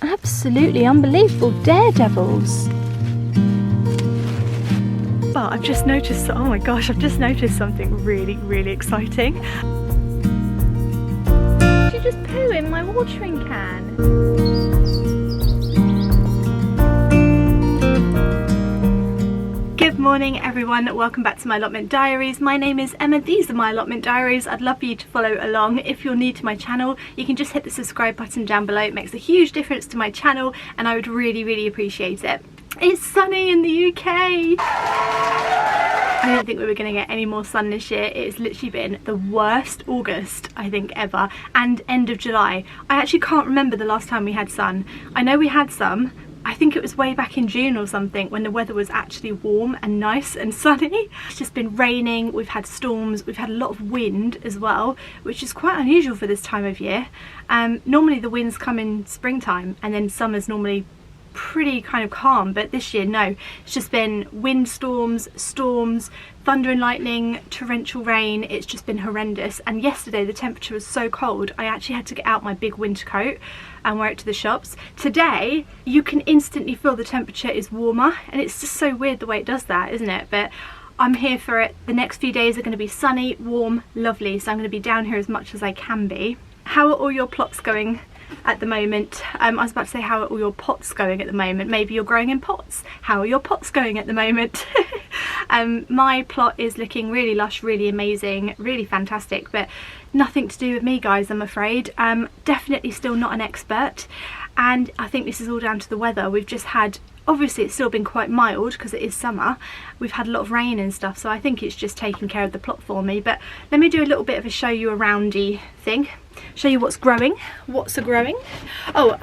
Absolutely unbelievable daredevils. But I've just noticed, oh my gosh, I've just noticed something really, really exciting. Did you just poo in my watering can? Good morning everyone, welcome back to my allotment diaries. My name is Emma, these are my allotment diaries. I'd love for you to follow along. If you're new to my channel, you can just hit the subscribe button down below. It makes a huge difference to my channel and I would really, really appreciate it. It's sunny in the UK. I didn't think we were going to get any more sun this year. It's literally been the worst August I think ever, and end of July. I actually can't remember the last time we had sun. I know we had some. I think it was way back in June or something when the weather was actually warm and nice and sunny. It's just been raining, we've had storms, we've had a lot of wind as well, which is quite unusual for this time of year. Normally the winds come in springtime and then summer's normally pretty kind of calm, but this year no, it's just been windstorms, storms, thunder and lightning, torrential rain. It's just been horrendous. And yesterday the temperature was so cold I actually had to get out my big winter coat and wear it to the shops. Today you can instantly feel the temperature is warmer, and it's just so weird the way it does that, isn't it? But I'm here for it. The next few days are going to be sunny, warm, lovely, so I'm going to be down here as much as I can be. How are all your plots going at the moment? I was about to say, how are all your pots going at the moment? Maybe you're growing in pots. How are your pots going at the moment? My plot is looking really lush, really amazing, really fantastic, but nothing to do with me, guys, I'm afraid. Definitely still not an expert, and I think this is all down to the weather. We've just had, obviously it's still been quite mild because it is summer. We've had a lot of rain and stuff, so I think it's just taking care of the plot for me. But let me do a little bit of a show you aroundy thing. Show you what's growing. What's a growing? Oh,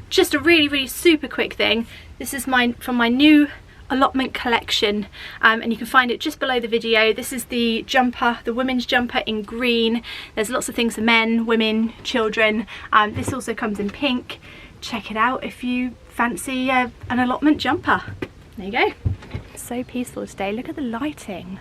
just a really, really super quick thing. This is from my new allotment collection, and you can find it just below the video. This is the jumper, the women's jumper in green. There's lots of things for men, women, children. This also comes in pink. Check it out if you fancy an allotment jumper. There you go. It's so peaceful today. Look at the lighting.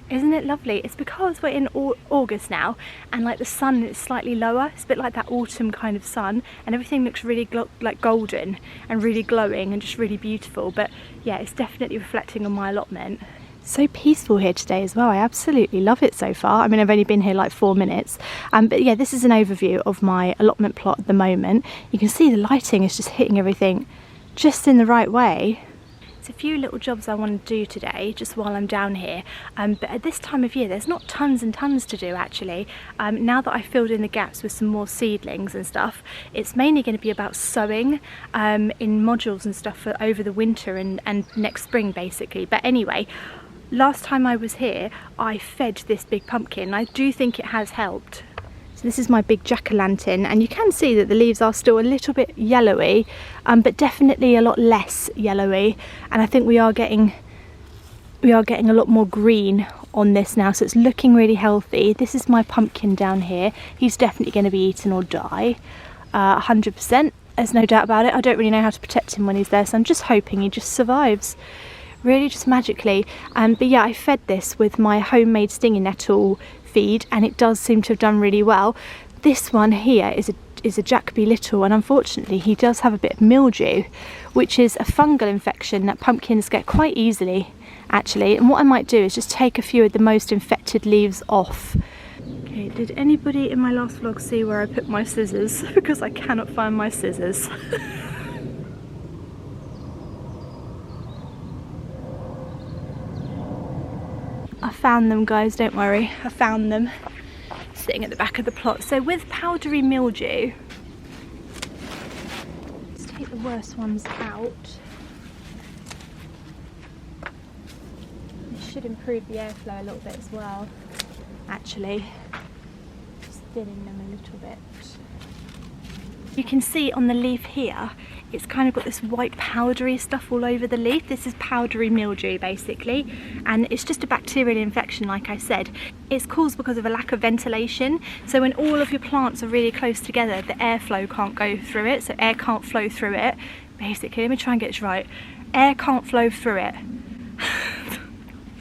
Isn't it lovely? It's because we're in August now, and like the sun is slightly lower. It's a bit like that autumn kind of sun, and everything looks really like golden and really glowing and just really beautiful. But yeah, it's definitely reflecting on my allotment. So peaceful here today as well. I absolutely love it so far. I mean, I've only been here like 4 minutes, but yeah, this is an overview of my allotment plot at the moment. You can see the lighting is just hitting everything just in the right way. A few little jobs I want to do today just while I'm down here, but at this time of year there's not tons and tons to do actually. Now that I've filled in the gaps with some more seedlings and stuff, it's mainly going to be about sowing in modules and stuff for over the winter and next spring basically. But anyway, last time I was here I fed this big pumpkin. I do think it has helped. So this is my big jack-o'-lantern, and you can see that the leaves are still a little bit yellowy, but definitely a lot less yellowy, and I think we are getting a lot more green on this now, so it's looking really healthy. This is my pumpkin down here. He's definitely going to be eaten or die, 100%. There's no doubt about it. I don't really know how to protect him when he's there, so I'm just hoping he just survives, really just magically. But yeah, I fed this with my homemade stinging nettle feed, and it does seem to have done really well. This one here is a Jacoby Little, and unfortunately he does have a bit of mildew, which is a fungal infection that pumpkins get quite easily actually. And what I might do is just take a few of the most infected leaves off. Okay, did anybody in my last vlog see where I put my scissors? Because I cannot find my scissors. I found them, guys, don't worry, I found them sitting at the back of the plot. So with powdery mildew, let's take the worst ones out. This should improve the airflow a little bit as well, actually. Just thinning them a little bit. You can see on the leaf here, it's kind of got this white powdery stuff all over the leaf. This is powdery mildew basically, and it's just a bacterial infection like I said. It's caused because of a lack of ventilation. So when all of your plants are really close together, the airflow can't go through it, so air can't flow through it. Basically, let me try and get this right. Air can't flow through it.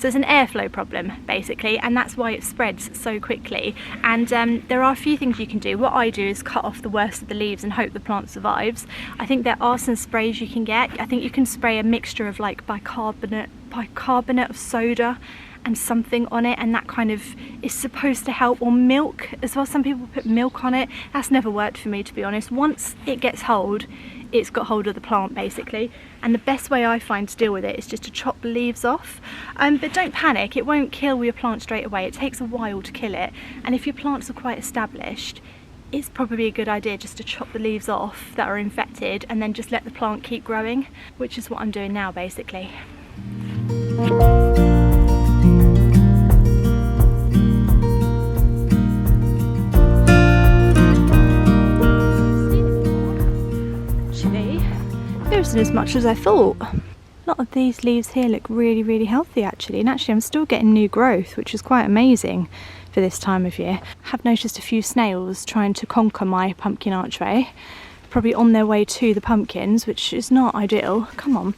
So it's an airflow problem basically, and that's why it spreads so quickly. And there are a few things you can do. What I do is cut off the worst of the leaves and hope the plant survives. I think there are some sprays you can get. I think you can spray a mixture of like bicarbonate of soda and something on it, and that kind of is supposed to help, or milk as well. Some people put milk on it. That's never worked for me, to be honest. Once it gets hold, it's got hold of the plant basically, and the best way I find to deal with it is just to chop the leaves off. But don't panic, it won't kill your plant straight away. It takes a while to kill it, and if your plants are quite established, it's probably a good idea just to chop the leaves off that are infected and then just let the plant keep growing, which is what I'm doing now basically. There isn't as much as I thought. A lot of these leaves here look really healthy actually, and actually I'm still getting new growth, which is quite amazing for this time of year. I have noticed a few snails trying to conquer my pumpkin archway, probably on their way to the pumpkins, which is not ideal. Come on.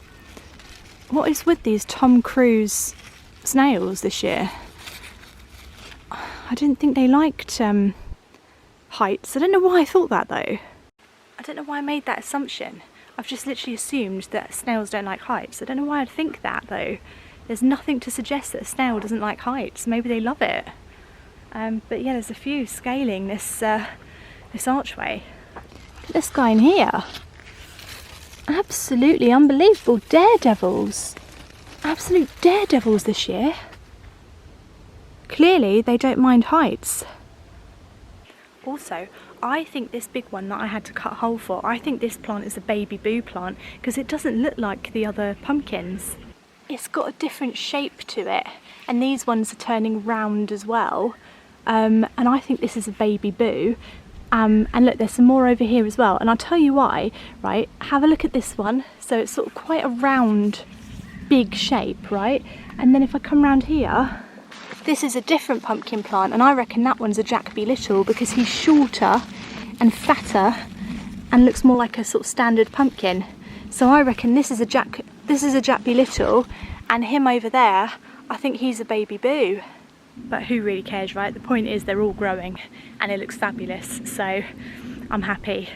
What is with these Tom Cruise snails this year? I didn't think they liked heights. I don't know why I thought that though. I don't know why I made that assumption. I've just literally assumed that snails don't like heights. I don't know why I'd think that though. There's nothing to suggest that a snail doesn't like heights. Maybe they love it. But yeah, there's a few scaling this this archway. Look at this guy in here. Absolutely unbelievable daredevils. Absolute daredevils this year. Clearly they don't mind heights. Also, I think this big one that I had to cut a hole for, I think this plant is a baby boo plant because it doesn't look like the other pumpkins. It's got a different shape to it, and these ones are turning round as well. And I think this is a baby boo. And look, there's some more over here as well, and I'll tell you why, right? Have a look at this one. So it's sort of quite a round, big shape, right? And then if I come round here, this is a different pumpkin plant, and I reckon that one's a Jack B. Little because he's shorter and fatter and looks more like a sort of standard pumpkin. So I reckon this is a Jack B. Little, and him over there, I think he's a baby boo. But who really cares, right? The point is they're all growing and it looks fabulous, so I'm happy.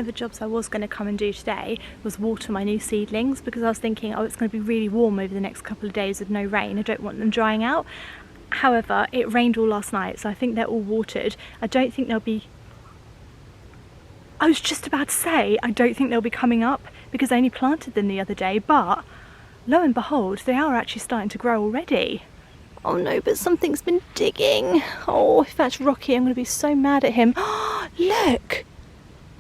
The jobs I was going to come and do today was water my new seedlings, because I was thinking, oh, it's going to be really warm over the next couple of days with no rain. I don't want them drying out. However, it rained all last night, so I think they're all watered. I don't think they'll be... I was just about to say, I don't think they'll be coming up because I only planted them the other day, but lo and behold, they are actually starting to grow already. Oh no, but something's been digging. Oh, if that's Rocky, I'm going to be so mad at him. Look!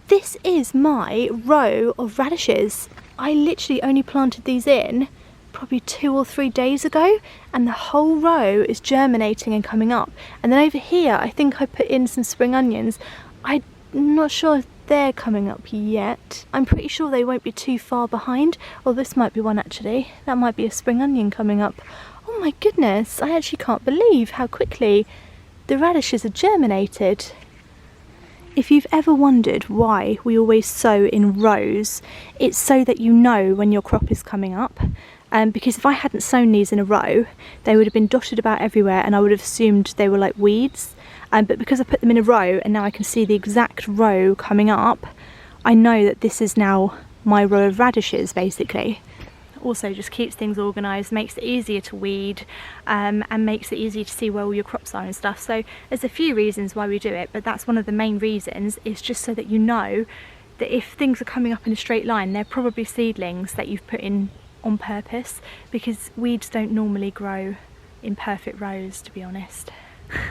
This is my row of radishes. I literally only planted these in probably 2 or 3 days ago, and the whole row is germinating and coming up. And then over here, I think I put in some spring onions. I'm not sure if they're coming up yet. I'm pretty sure they won't be too far behind. Well, this might be one actually. That might be a spring onion coming up. Oh my goodness, I actually can't believe how quickly the radishes are germinated. If you've ever wondered why we always sow in rows, it's so that you know when your crop is coming up. Because if I hadn't sown these in a row, they would have been dotted about everywhere and I would have assumed they were like weeds. But because I put them in a row and now I can see the exact row coming up, I know that this is now my row of radishes basically. Also just keeps things organised, makes it easier to weed, and makes it easier to see where all your crops are and stuff. So there's a few reasons why we do it, but that's one of the main reasons, is just so that you know that if things are coming up in a straight line, they're probably seedlings that you've put in on purpose, because weeds don't normally grow in perfect rows, to be honest.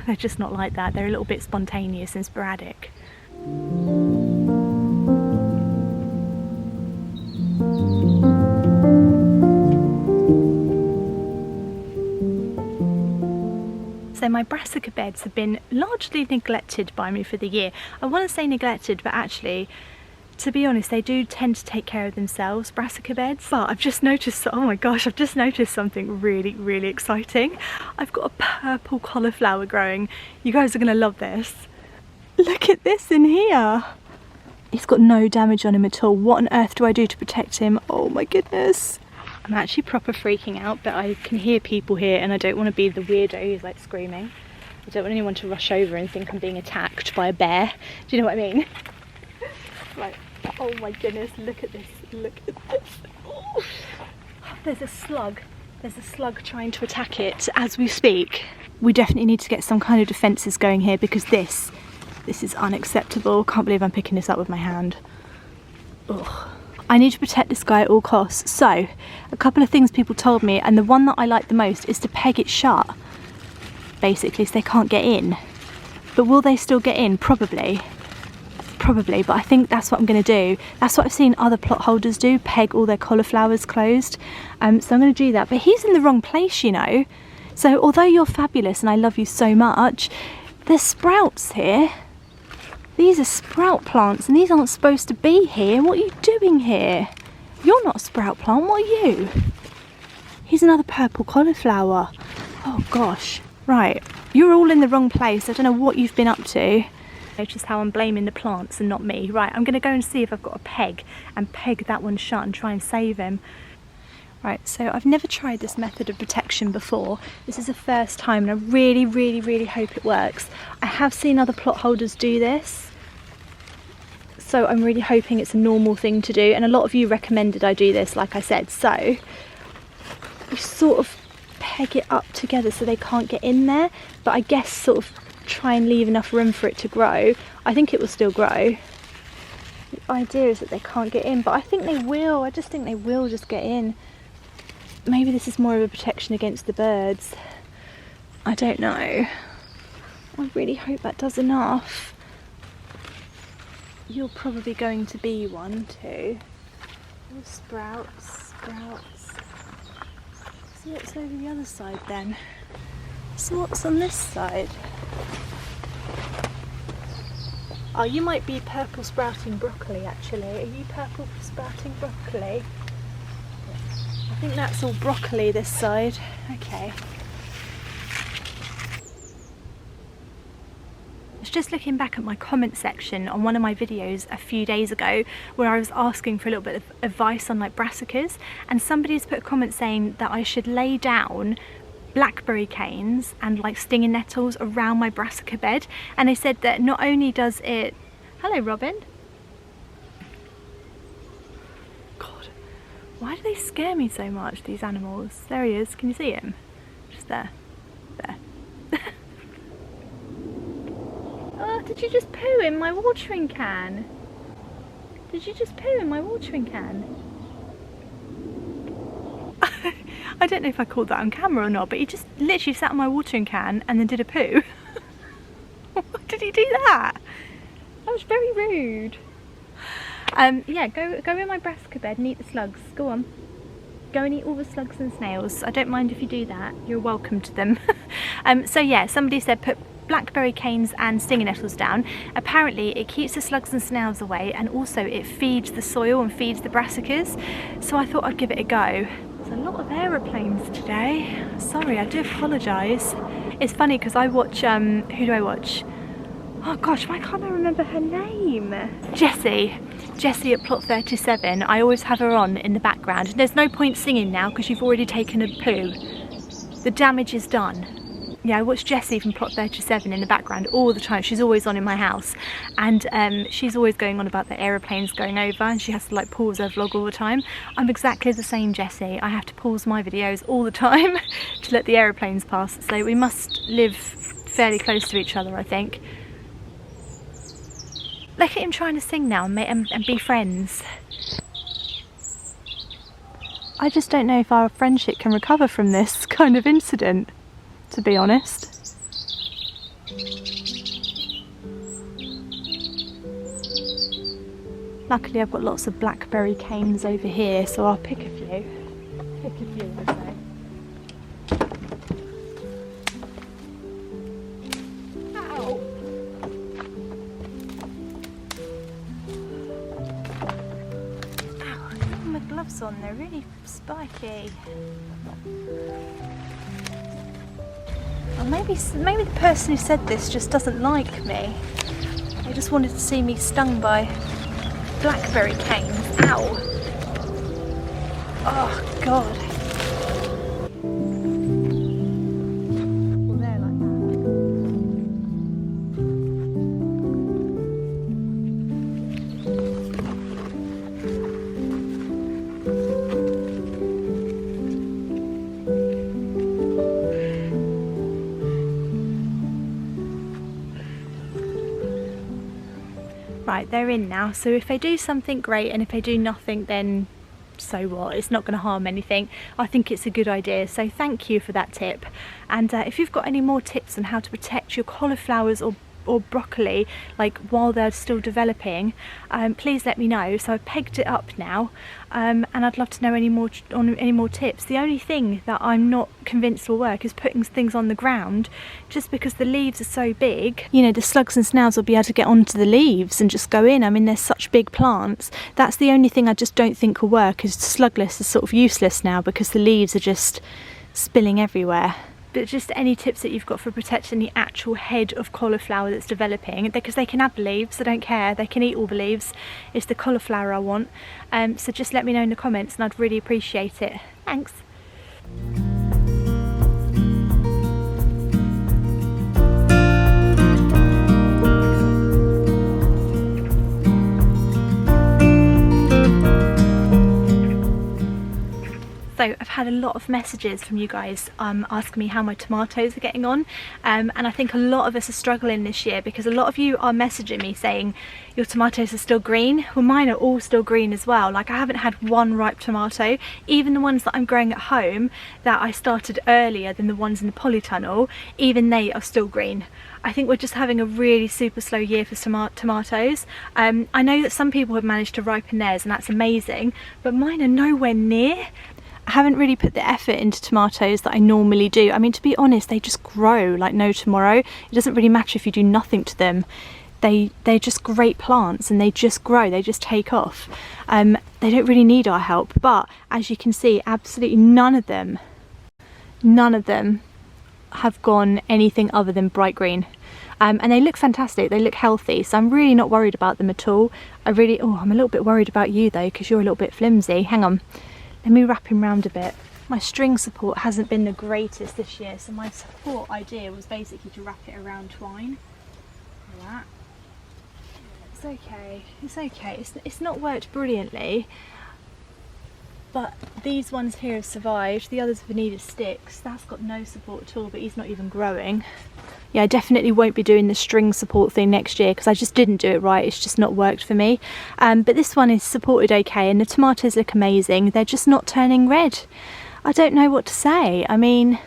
They're just not like that. They're a little bit spontaneous and sporadic. So my brassica beds have been largely neglected by me for the year. I want to say neglected, but actually to be honest, they do tend to take care of themselves, brassica beds. But I've just noticed, oh my gosh, I've just noticed something really, really exciting. I've got a purple cauliflower growing. You guys are gonna love this. Look at this in here. He's got no damage on him at all. What on earth do I do to protect him? Oh my goodness. I'm actually proper freaking out, but I can hear people here and I don't want to be the weirdo who's like screaming. I don't want anyone to rush over and think I'm being attacked by a bear. Do you know what I mean? Like, oh my goodness, look at this, look at this. Oh. There's a slug. There's a slug trying to attack it as we speak. We definitely need to get some kind of defences going here because this is unacceptable. Can't believe I'm picking this up with my hand. Ugh. I need to protect this guy at all costs. So, a couple of things people told me, and the one that I like the most is to peg it shut, basically, so they can't get in. But will they still get in? Probably. Probably, but I think that's what I'm going to do. That's what I've seen other plot holders do, peg all their cauliflowers closed. So I'm going to do that. But he's in the wrong place, you know. So although you're fabulous and I love you so much, there's sprouts here. These are sprout plants and these aren't supposed to be here. What are you doing here? You're not a sprout plant, what are you? Here's another purple cauliflower. Oh gosh. Right, you're all in the wrong place. I don't know what you've been up to. Notice how I'm blaming the plants and not me. Right, I'm going to go and see if I've got a peg and peg that one shut and try and save him. Right, so I've never tried this method of protection before. This is the first time and I really, really, really hope it works. I have seen other plot holders do this. So I'm really hoping it's a normal thing to do, and a lot of you recommended I do this, like I said. So you sort of peg it up together so they can't get in there, but I guess sort of try and leave enough room for it to grow. I think it will still grow. The idea is that they can't get in, but I think they will. I just think they will just get in. Maybe this is more of a protection against the birds. I don't know. I really hope that does enough. You're probably going to be one too. Oh, sprouts, sprouts. So what's over the other side then? So what's on this side? Oh, you might be purple sprouting broccoli actually. Are you purple sprouting broccoli? I think that's all broccoli this side. Okay. Just looking back at my comment section on one of my videos a few days ago where I was asking for a little bit of advice on like brassicas, and somebody's put a comment saying that I should lay down blackberry canes and like stinging nettles around my brassica bed, and they said that not only does it... Hello Robin. God, why do they scare me so much, these animals? There he is, can you see him? Just there. There. Oh, did you just poo in my watering can? Did you just poo in my watering can? I don't know if I caught that on camera or not, but he just literally sat on my watering can and then did a poo. Why did he do that? That was very rude. Yeah, go in my brassica bed and eat the slugs. Go on. Go and eat all the slugs and snails. I don't mind if you do that. You're welcome to them. So yeah, somebody said put blackberry canes and stinging nettles down. Apparently it keeps the slugs and snails away, and also it feeds the soil and feeds the brassicas. So I thought I'd give it a go. There's a lot of aeroplanes today. Sorry, I do apologise. It's funny because I watch, who do I watch? Oh gosh, why can't I remember her name? Jessie at Plot 37. I always have her on in the background. There's no point singing now because you've already taken a poo. The damage is done. Yeah, I watch Jessie from Plot 37 in the background all the time. She's always on in my house, and she's always going on about the aeroplanes going over, and she has to like pause her vlog all the time. I'm exactly the same, Jessie. I have to pause my videos all the time to let the aeroplanes pass, so we must live fairly close to each other, I think. Look at him trying to sing now and be friends. I just don't know if our friendship can recover from this kind of incident, to be honest. Luckily I've got lots of blackberry canes over here, so I'll pick a few. Pick a few, I say. Ow! gloves on, they're really spiky. Or maybe the person who said this just doesn't like me. They just wanted to see me stung by blackberry canes. Ow! Oh God. Right, they're in now, so if they do something great and if they do nothing, then so what? It's not going to harm anything. I think it's a good idea, so thank you for that tip. And if you've got any more tips on how to protect your cauliflowers or broccoli like while they're still developing, please let me know. So I've pegged it up now, and I'd love to know any more tips. The only thing that I'm not convinced will work is putting things on the ground, just because the leaves are so big. You know, the slugs and snails will be able to get onto the leaves and just go in. I mean, they're such big plants. That's the only thing I just don't think will work, is slugless is sort of useless now because the leaves are just spilling everywhere. But just any tips that you've got for protecting the actual head of cauliflower that's developing, because they can have the leaves, I don't care, they can eat all the leaves. It's the cauliflower I want. So just let me know in the comments and I'd really appreciate it. Thanks. So I've had a lot of messages from you guys asking me how my tomatoes are getting on, and I think a lot of us are struggling this year because a lot of you are messaging me saying your tomatoes are still green. Well, mine are all still green as well. Like, I haven't had one ripe tomato. Even the ones that I'm growing at home that I started earlier than the ones in the polytunnel, even they are still green. I think we're just having a really super slow year for tomatoes. I know that some people have managed to ripen theirs and that's amazing, but mine are nowhere near. I haven't really put the effort into tomatoes that I normally do. I mean, to be honest, they just grow like no tomorrow. It doesn't really matter if you do nothing to them. They're just great plants and they just grow, they just take off. They don't really need our help, but as you can see, absolutely none of them have gone anything other than bright green. And they look fantastic, they look healthy, so I'm really not worried about them at all. I'm a little bit worried about you though, because you're a little bit flimsy. Hang on. Let me wrap him round a bit. My string support hasn't been the greatest this year, so my support idea was basically to wrap it around twine. Like that. It's okay, it's okay. It's not worked brilliantly, but these ones here have survived. The others have needed sticks. That's got no support at all, but he's not even growing. Yeah, I definitely won't be doing the string support thing next year because I just didn't do it right. It's just not worked for me. But this one is supported okay and the tomatoes look amazing. They're just not turning red. I don't know what to say. I mean...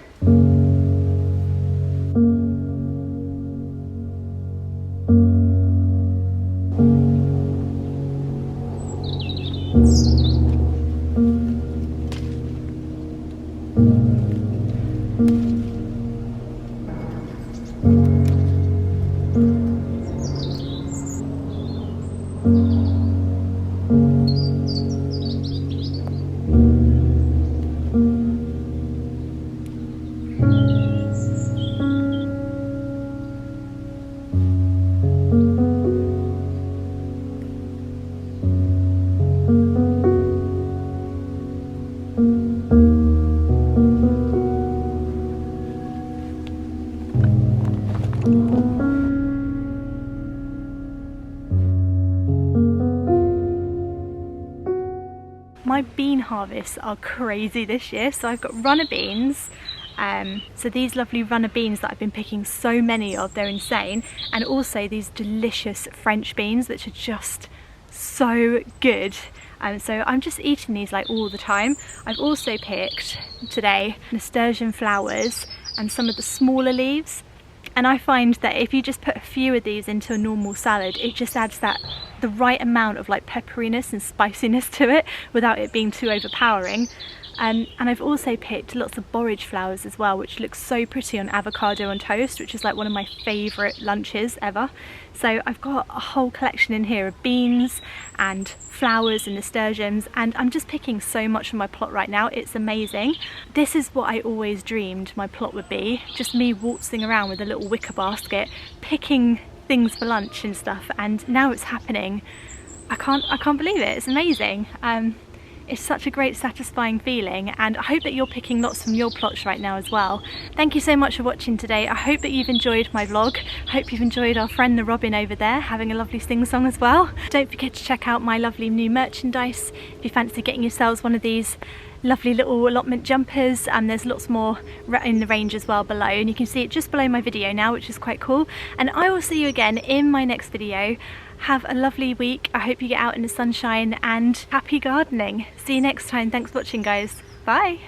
My bean harvests are crazy this year. So I've got runner beans. So these lovely runner beans that I've been picking so many of, they're insane. And also these delicious French beans, which are just so good. So I'm just eating these like all the time. I've also picked today nasturtium flowers and some of the smaller leaves. And I find that if you just put a few of these into a normal salad, it just adds the right amount of like pepperiness and spiciness to it without it being too overpowering. And I've also picked lots of borage flowers as well, which looks so pretty on avocado on toast, which is like one of my favourite lunches ever. So I've got a whole collection in here of beans and flowers and nasturtiums, and I'm just picking so much from my plot right now. It's amazing. This is what I always dreamed my plot would be, just me waltzing around with a little wicker basket picking things for lunch and stuff, and now it's happening. I can't believe it. It's amazing. It's such a great satisfying feeling, and I hope that you're picking lots from your plots right now as well. Thank you so much for watching today. I hope that you've enjoyed my vlog. I hope you've enjoyed our friend the robin over there having a lovely sing-song as well. Don't forget to check out my lovely new merchandise if you fancy getting yourselves one of these lovely little allotment jumpers, and there's lots more in the range as well below, and you can see it just below my video now, which is quite cool. And I will see you again in my next video. Have a lovely week. I hope you get out in the sunshine, and happy gardening. See you next time. Thanks for watching, guys. Bye.